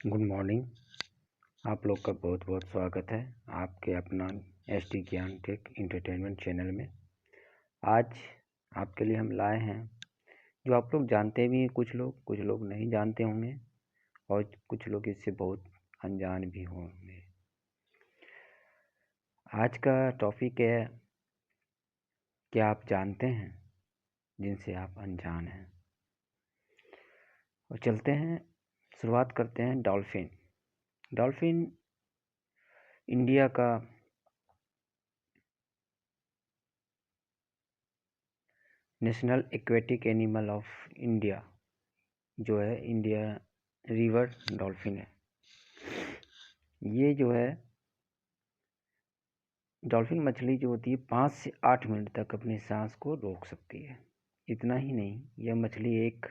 Good morning. आप लोग का बहुत बहुत स्वागत है आपके अपना एसटी ज्ञान टेक इंटरटेनमेंट चैनल में। आज आपके लिए हम लाए हैं जो आप लोग जानते भी हैं, कुछ लोग नहीं जानते होंगे और कुछ लोग इससे बहुत अनजान भी होंगे। आज का टॉपिक है, क्या आप जानते हैं जिनसे आप अनजान हैं। और चलते हैं, शुरुआत करते हैं। डॉल्फिन इंडिया का national aquatic animal of India जो है इंडिया रिवर डॉल्फिन है। ये जो है डॉल्फिन मछली जो होती है 5 से 8 मिनट तक अपनी सांस को रोक सकती है। इतना ही नहीं, यह मछली एक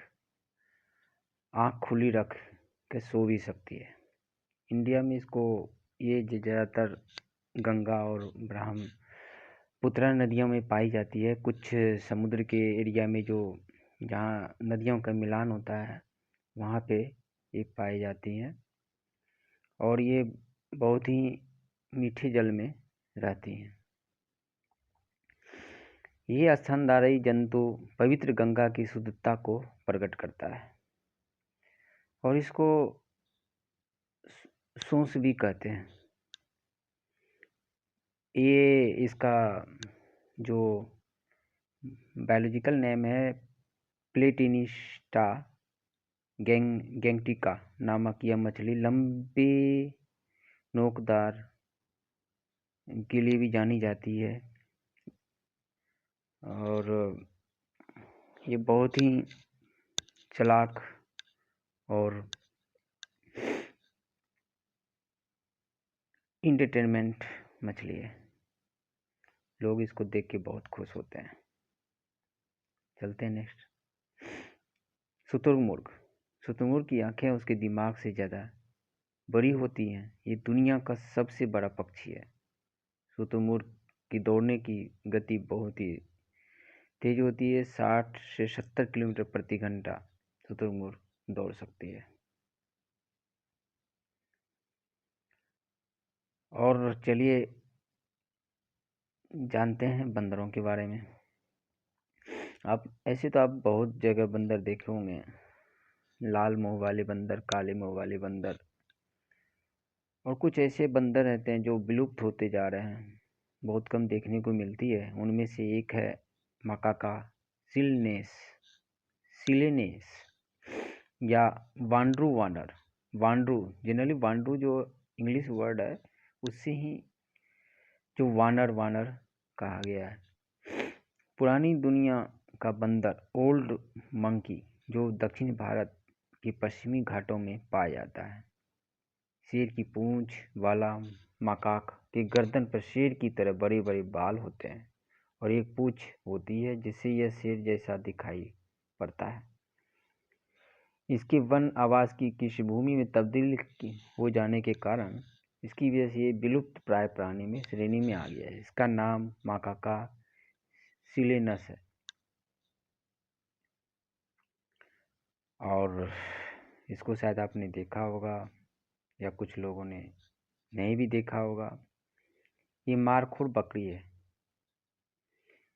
आँख खुली रख के सो भी सकती है। इंडिया में इसको ये ज़्यादातर गंगा और ब्रह्मपुत्र नदियों में पाई जाती है। कुछ समुद्र के एरिया में जो जहाँ नदियों का मिलान होता है वहाँ पे ये पाई जाती हैं और ये बहुत ही मीठे जल में रहती हैं। ये स्तनधारी जंतु पवित्र गंगा की शुद्धता को प्रकट करता है और इसको सोंस भी कहते हैं। ये इसका जो बायोलॉजिकल नेम है प्लेटिनिस्टा गैंगटिका नामक यह मछली लंबे नोकदार के लिए भी जानी जाती है और ये बहुत ही चालाक और इंटरटेनमेंट मछली है। लोग इसको देख के बहुत खुश होते हैं। चलते हैं नेक्स्ट। शुतुरमुर्ग की आंखें उसके दिमाग से ज़्यादा बड़ी होती हैं। ये दुनिया का सबसे बड़ा पक्षी है। शुतुरमुर्ग की दौड़ने की गति बहुत ही तेज होती है। 60 से 70 किलोमीटर प्रति घंटा शुतुरमुर्ग दौड़ सकती है। और चलिए जानते हैं बंदरों के बारे में। आप ऐसे तो आप बहुत जगह बंदर देखे होंगे, लाल मुंह वाले बंदर, काले मुंह वाले बंदर, और कुछ ऐसे बंदर रहते हैं जो विलुप्त होते जा रहे हैं, बहुत कम देखने को मिलती है। उनमें से एक है मकाका सिलेनेस या वांड्रू। जनरली वांड्रू जो इंग्लिश वर्ड है उससे ही जो वानर कहा गया है। पुरानी दुनिया का बंदर ओल्ड मंकी जो दक्षिण भारत के पश्चिमी घाटों में पाया जाता है। शेर की पूंछ वाला मकाक के गर्दन पर शेर की तरह बड़े बड़े बाल होते हैं और एक पूंछ होती है जिससे यह शेर जैसा दिखाई पड़ता है। इसके वन आवास की कृषिभूमि में तब्दील हो जाने के कारण इसकी वजह से ये विलुप्त प्राय प्राणी में श्रेणी में आ गया है। इसका नाम माकाका सिलेनस है और इसको शायद आपने देखा होगा या कुछ लोगों ने नहीं भी देखा होगा। ये मारखोर बकरी है।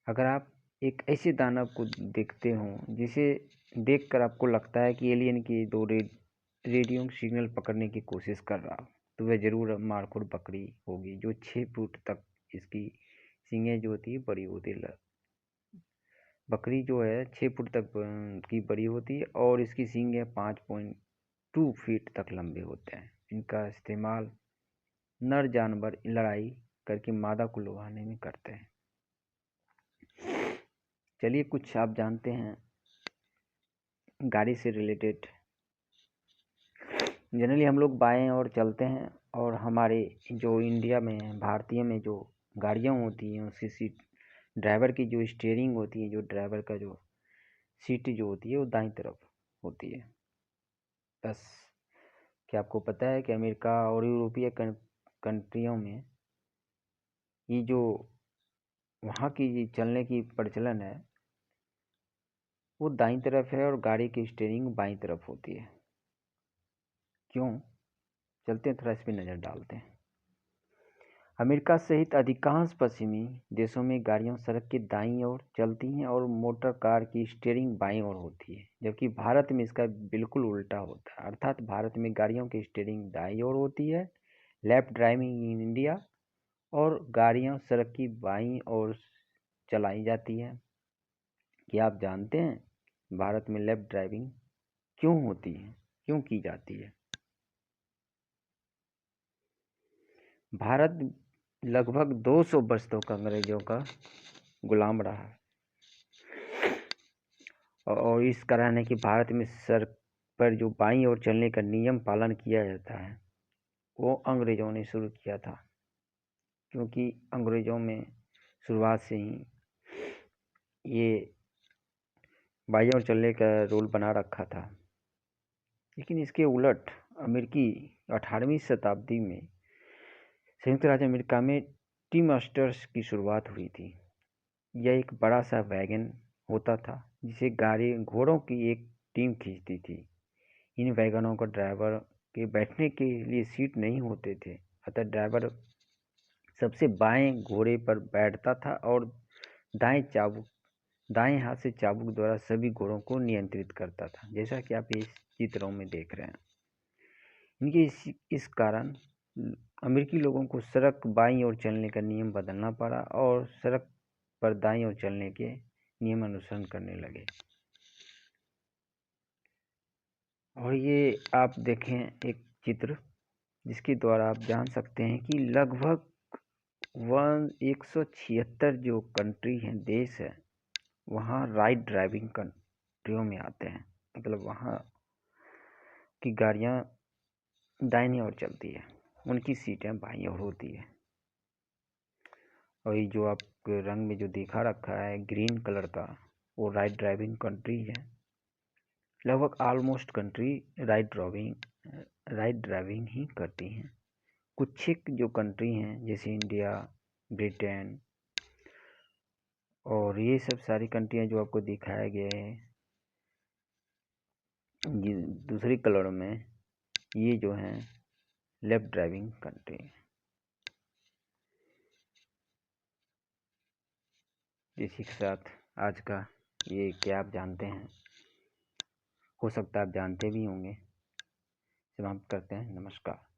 अगर आप एक ऐसे दानव को देखते हो जिसे देखकर आपको लगता है कि एलियन की दो रेडियो सिग्नल पकड़ने की कोशिश कर रहा हो, तो वह जरूर मारखोर बकरी होगी। जो 6 फुट तक इसकी सींगें जो होती है बड़ी होती है। बकरी जो है 6 फुट तक की बड़ी होती है और इसकी सींगें 5.2 फीट तक लंबे होते हैं। इनका इस्तेमाल नर जानवर लड़ाई करके मादा को लुभाने में करते हैं। चलिए कुछ आप जानते हैं गाड़ी से रिलेटेड। जनरली हम लोग बाएं ओर चलते हैं और हमारे जो इंडिया में भारतीय में जो गाड़ियाँ होती हैं उसकी सीट, ड्राइवर की जो स्टीयरिंग होती है, जो ड्राइवर का जो सीट जो होती है वो दाईं तरफ होती है। बस क्या आपको पता है कि अमेरिका और यूरोपीय कंट्रियों में ये जो वहाँ की चलने की प्रचलन है वो दाईं तरफ है और गाड़ी की स्टीयरिंग बाईं तरफ होती है। क्यों? चलते हैं, थोड़ा इस पर नज़र डालते हैं। अमेरिका सहित अधिकांश पश्चिमी देशों में गाड़ियां सड़क के दाईं ओर चलती हैं और मोटर कार की स्टीयरिंग बाईं ओर होती है, जबकि भारत में इसका बिल्कुल उल्टा होता है। अर्थात भारत में गाड़ियों की स्टीयरिंग दाईं ओर होती है, लेफ्ट ड्राइविंग इन इंडिया, और गाड़ियां सड़क की बाईं ओर चलाई जाती हैं। क्या आप जानते हैं भारत में लेफ्ट ड्राइविंग क्यों होती है, क्यों की जाती है? भारत लगभग 200 वर्ष तक अंग्रेजों का गुलाम रहा, और इस कारण है कि भारत में सड़क पर जो बाईं ओर चलने का नियम पालन किया जाता है वो अंग्रेजों ने शुरू किया था, क्योंकि अंग्रेजों में शुरुआत से ही ये बाईं ओर चलने का रूल बना रखा था। लेकिन इसके उलट अमेरिकी 18वीं शताब्दी में संयुक्त राज्य अमेरिका में टी मास्टर्स की शुरुआत हुई थी। यह एक बड़ा सा वैगन होता था जिसे गाड़ी घोड़ों की एक टीम खींचती थी। इन वैगनों को ड्राइवर के बैठने के लिए सीट नहीं होते थे, अतः ड्राइवर सबसे बाएं घोड़े पर बैठता था और दाएं हाथ से चाबुक द्वारा सभी घोड़ों को नियंत्रित करता था, जैसा कि आप इस चित्रों में देख रहे हैं। इनके इस कारण अमेरिकी लोगों को सड़क बाईं ओर चलने का नियम बदलना पड़ा और सड़क पर दाईं ओर चलने के नियम अनुसरण करने लगे। और ये आप देखें एक चित्र जिसके द्वारा आप जान सकते हैं कि लगभग 176 जो कंट्री हैं, देश है, वहाँ राइट ड्राइविंग कंट्रियों में आते हैं। मतलब वहाँ की गाड़ियाँ दाहिनी ओर चलती है, उनकी सीटें बाईं ओर होती है। और ये जो आप रंग में जो दिखा रखा है ग्रीन कलर का, वो राइट ड्राइविंग कंट्री है। लगभग ऑलमोस्ट कंट्री राइट ड्राइविंग ही करती हैं। कुछ एक जो कंट्री हैं जैसे इंडिया, ब्रिटेन और ये सब सारी कंट्रियां जो आपको दिखाया गया है दूसरी कलर में, ये जो हैं लेफ्ट ड्राइविंग कंट्री। इसी के साथ आज का ये क्या आप जानते हैं, हो सकता है आप जानते भी होंगे, समाप्त करते हैं। नमस्कार।